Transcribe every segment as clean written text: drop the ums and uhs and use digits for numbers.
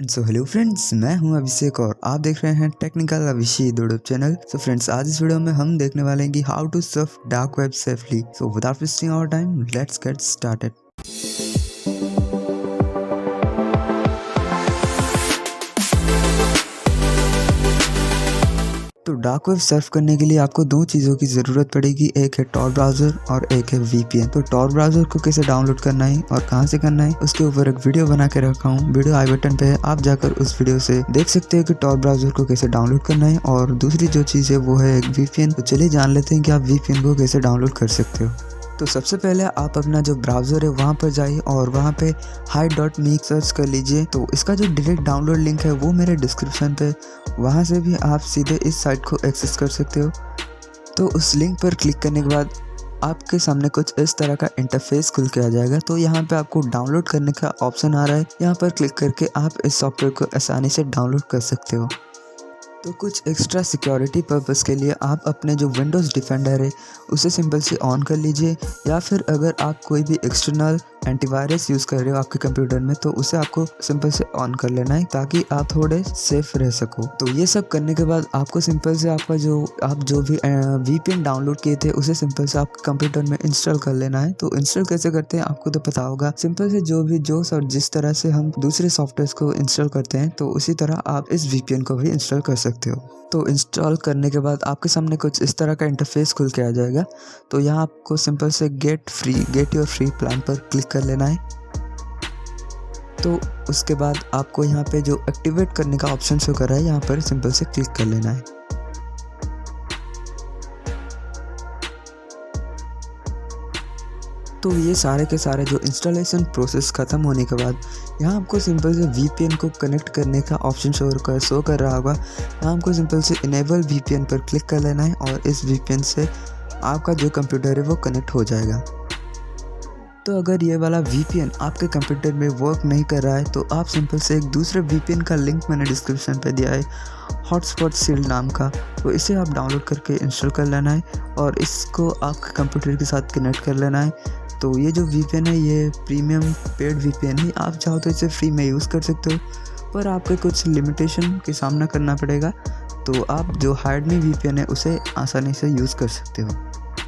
So hello friends, मैं हूं अभिषेक और आप देख रहे हैं technical Abhishek YouTube channel. So friends, आज इस वीडियो में हम देखने वाले हैं कि how to surf dark web safely. So without wasting our time, let's get started. तो डार्क वेब सर्फ करने के लिए आपको दो चीज़ों की ज़रूरत पड़ेगी, एक है टॉर ब्राउज़र और एक है VPN। तो टॉर ब्राउज़र को कैसे डाउनलोड करना है और कहां से करना है, उसके ऊपर एक वीडियो बना के रखा हूं। वीडियो आई बटन पे है, आप जाकर उस वीडियो से देख सकते हैं कि टॉर ब्राउज़र को कैसे डाउनलोड करना है। और दूसरी जो चीज़ है वो है एक VPN। तो चलिए जान लेते हैं कि आप VPN को कैसे डाउनलोड कर सकते हो। तो सबसे पहले आप अपना जो ब्राउज़र है वहाँ पर जाइए और वहाँ पे hi.me सर्च कर लीजिए। तो इसका जो डायरेक्ट डाउनलोड लिंक है वो मेरे डिस्क्रिप्शन पे, वहाँ से भी आप सीधे इस साइट को एक्सेस कर सकते हो। तो उस लिंक पर क्लिक करने के बाद आपके सामने कुछ इस तरह का इंटरफेस खुल के आ जाएगा। तो यहाँ पे आपको डाउनलोड करने का ऑप्शन आ रहा है, यहाँ पर क्लिक करके आप इस सॉफ्टवेयर को आसानी से डाउनलोड कर सकते हो। तो कुछ एक्स्ट्रा सिक्योरिटी पर्पस के लिए आप अपने जो विंडोज़ डिफेंडर है उसे सिंपल से ऑन कर लीजिए, या फिर अगर आप कोई भी एक्सटर्नल एंटीवायरस यूज़ कर रहे हो आपके कंप्यूटर में तो उसे आपको सिंपल से ऑन कर लेना है ताकि आप थोड़े सेफ रह सको। तो ये सब करने के बाद आपको सिंपल से आप जो भी VPN डाउनलोड किए थे उसे सिंपल से आपके कंप्यूटर में इंस्टॉल कर लेना है। तो इंस्टॉल कैसे करते हैं आपको तो पता होगा, सिंपल से जिस तरह से हम दूसरे सॉफ्टवेयर को इंस्टॉल करते हैं तो उसी तरह आप इस VPN को भी इंस्टॉल कर सकते हो। तो इंस्टॉल करने के बाद आपके सामने कुछ इस तरह का इंटरफेस खुल के आ जाएगा। तो यहाँ आपको सिंपल से गेट योर फ्री प्लान पर क्लिक कर लेना है। तो उसके बाद आपको यहाँ पे जो एक्टिवेट करने का ऑप्शन शो कर रहा है यहाँ पर सिंपल से क्लिक कर लेना है। तो ये सारे के सारे जो इंस्टॉलेशन प्रोसेस ख़त्म होने के बाद यहाँ आपको सिंपल से VPN को कनेक्ट करने का ऑप्शन शो कर रहा होगा। यहाँ आपको सिंपल से इनेबल VPN पर क्लिक कर लेना है और इस VPN से आपका जो कंप्यूटर है वो कनेक्ट हो जाएगा। तो अगर ये वाला VPN आपके कंप्यूटर में वर्क नहीं कर रहा है तो आप सिंपल से एक दूसरे VPN का लिंक मैंने डिस्क्रिप्शन पे दिया है, हॉटस्पॉट शील्ड नाम का। तो इसे आप डाउनलोड करके इंस्टॉल कर लेना है और इसको आपके कंप्यूटर के साथ कनेक्ट कर लेना है। तो ये जो VPN है ये प्रीमियम पेड VPN है, आप चाहो तो इसे फ्री में यूज़ कर सकते हो, पर आपके कुछ लिमिटेशन के सामना करना पड़ेगा। तो आप जो हार्डमी VPN है उसे आसानी से यूज़ कर सकते हो।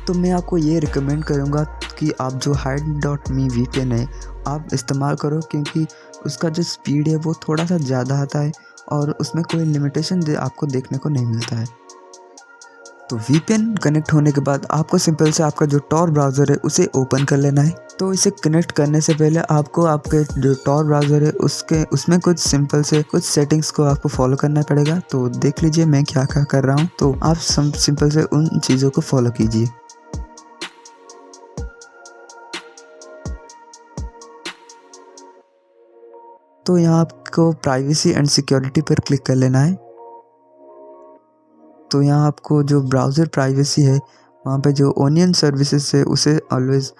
तो मैं आपको ये रिकमेंड करूँगा कि आप जो hi.me VPN है आप इस्तेमाल करो, क्योंकि उसका जो स्पीड है वो थोड़ा सा ज़्यादा आता है और उसमें कोई लिमिटेशन आपको देखने को नहीं मिलता है। तो VPN कनेक्ट होने के बाद आपको सिंपल से आपका जो टॉर ब्राउज़र है उसे ओपन कर लेना है। तो इसे कनेक्ट करने से पहले आपको आपके जो टॉर ब्राउज़र है उसमें कुछ सेटिंग्स को आपको फॉलो करना पड़ेगा। तो देख लीजिए मैं क्या क्या कर रहा हूँ, तो आप सिंपल से उन चीज़ों को फॉलो कीजिए। तो यहाँ आपको प्राइवेसी एंड सिक्योरिटी पर क्लिक कर लेना है। तो यहाँ आपको जो ब्राउज़र प्राइवेसी है वहाँ पे जो ओनियन सर्विसेज है उसे ऑलवेज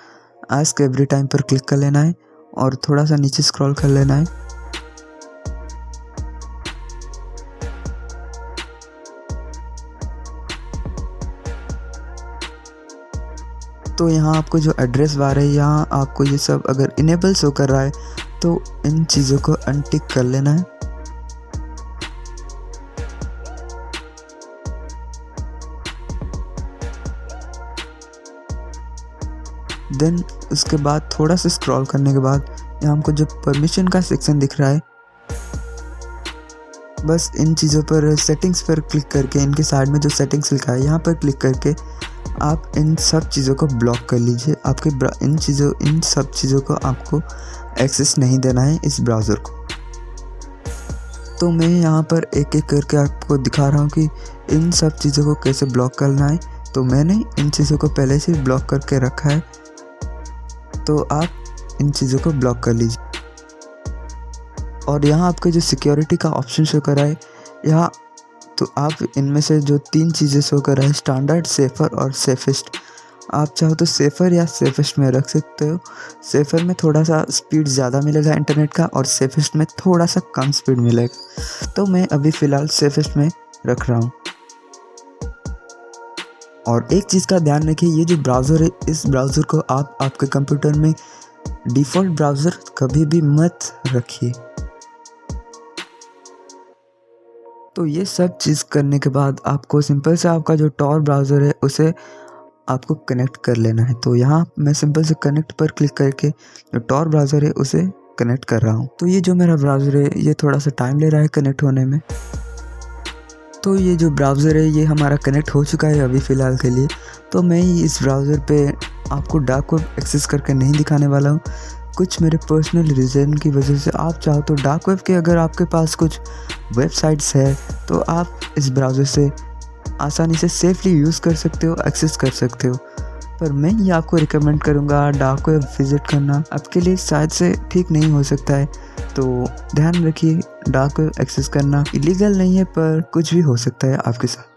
आस्क एवरी टाइम पर क्लिक कर लेना है और थोड़ा सा नीचे स्क्रॉल कर लेना है। तो यहाँ आपको जो एड्रेस बार है यहाँ आपको ये सब अगर इनेबल शो कर रहा है तो इन चीज़ों को अनटिक कर लेना है। देन उसके बाद थोड़ा सा स्क्रॉल करने के बाद यहाँ हमको जो परमिशन का सेक्शन दिख रहा है, बस इन चीज़ों पर सेटिंग्स पर क्लिक करके इनके साइड में जो सेटिंग्स लिखा है यहाँ पर क्लिक करके आप इन सब चीज़ों को ब्लॉक कर लीजिए। आपके इन सब चीज़ों को आपको एक्सेस नहीं देना है इस ब्राउज़र को। तो मैं यहाँ पर एक एक करके आपको दिखा रहा हूँ कि इन सब चीज़ों को कैसे ब्लॉक करना है। तो मैंने इन चीज़ों को पहले से ब्लॉक करके रखा है, तो आप इन चीज़ों को ब्लॉक कर लीजिए। और यहाँ आपके जो सिक्योरिटी का ऑप्शन शो कर रहा है यहाँ, तो आप इनमें से जो 3 चीज़ें शो कर रहा है, स्टैंडर्ड, सेफ़र और सेफेस्ट, आप चाहो तो सेफ़र या सेफेस्ट में रख सकते हो। सेफ़र में थोड़ा सा स्पीड ज़्यादा मिलेगा इंटरनेट का और सेफेस्ट में थोड़ा सा कम स्पीड मिलेगा। तो मैं अभी फ़िलहाल सेफेस्ट में रख रहा हूँ। और एक चीज़ का ध्यान रखिए, ये जो ब्राउज़र है इस ब्राउज़र को आप आपके कंप्यूटर में डिफ़ॉल्ट ब्राउज़र कभी भी मत रखिए। तो ये सब चीज़ करने के बाद आपको सिंपल से आपका जो टॉर ब्राउज़र है उसे आपको कनेक्ट कर लेना है। तो यहाँ मैं सिंपल से कनेक्ट पर क्लिक करके जो टॉर ब्राउज़र है उसे कनेक्ट कर रहा हूँ। तो ये जो मेरा ब्राउज़र है ये थोड़ा सा टाइम ले रहा है कनेक्ट होने में। तो ये जो ब्राउज़र है ये हमारा कनेक्ट हो चुका है अभी फ़िलहाल के लिए। तो मैं इस ब्राउज़र पे आपको डार्क वेब एक्सेस करके नहीं दिखाने वाला हूँ, कुछ मेरे पर्सनल रीज़न की वजह से। आप चाहो तो डार्क वेब के अगर आपके पास कुछ वेबसाइट्स है तो आप इस ब्राउज़र से आसानी से सेफली यूज़ कर सकते हो, एक्सेस कर सकते हो। पर मैं ये आपको रिकमेंड करूँगा डार्क वेब विज़िट करना आपके लिए शायद से ठीक नहीं हो सकता है। तो ध्यान रखिए, डार्क वेब एक्सेस करना इलीगल नहीं है पर कुछ भी हो सकता है आपके साथ।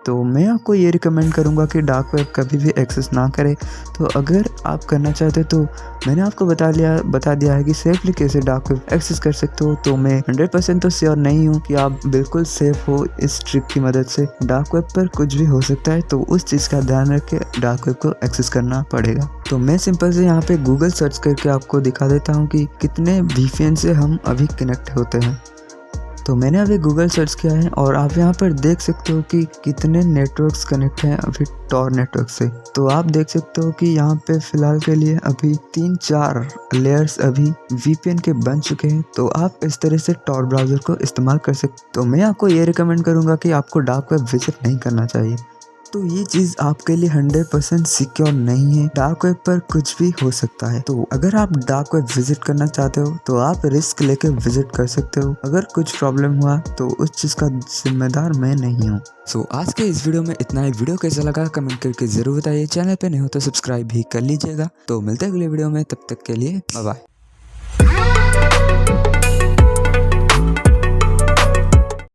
तो मैं आपको ये रिकमेंड करूँगा कि डार्क वेब कभी भी एक्सेस ना करें। तो अगर आप करना चाहते हो तो मैंने आपको बता दिया है कि सेफली कैसे डार्क वेब एक्सेस कर सकते हो। तो मैं 100% तो श्योर नहीं हूँ कि आप बिल्कुल सेफ हो इस ट्रिक की मदद से। डार्क वेब पर कुछ भी हो सकता है, तो उस चीज़ का ध्यान रख के डार्क वेब को एक्सेस करना पड़ेगा। तो मैं सिंपल से यहाँ पे गूगल सर्च करके आपको दिखा देता हूँ कि कितने VPN से हम अभी कनेक्ट होते हैं। तो मैंने अभी गूगल सर्च किया है और आप यहाँ पर देख सकते हो कि कितने नेटवर्क्स कनेक्ट हैं अभी टॉर नेटवर्क से। तो आप देख सकते हो कि यहाँ पे फ़िलहाल के लिए अभी 3-4 लेयर्स अभी VPN के बन चुके हैं। तो आप इस तरह से टॉर ब्राउज़र को इस्तेमाल कर सकते। तो मैं आपको ये रिकमेंड करूँगा कि आपको डार्क वेब विजिट नहीं करना चाहिए। तो ये चीज़ आपके लिए 100% सिक्योर नहीं है। डार्क वेब पर कुछ भी हो सकता है। तो अगर आप डार्क वेब विजिट करना चाहते हो तो आप रिस्क लेकर विजिट कर सकते हो। अगर कुछ प्रॉब्लम हुआ तो उस चीज़ का जिम्मेदार मैं नहीं हूँ। सो आज के इस वीडियो में इतना ही। वीडियो कैसा लगा कमेंट करके ज़रूर बताइए। चैनल पे नहीं हो तो सब्सक्राइब भी कर लीजिएगा। तो मिलते हैं अगले वीडियो में, तब तक के लिए बाय बाय।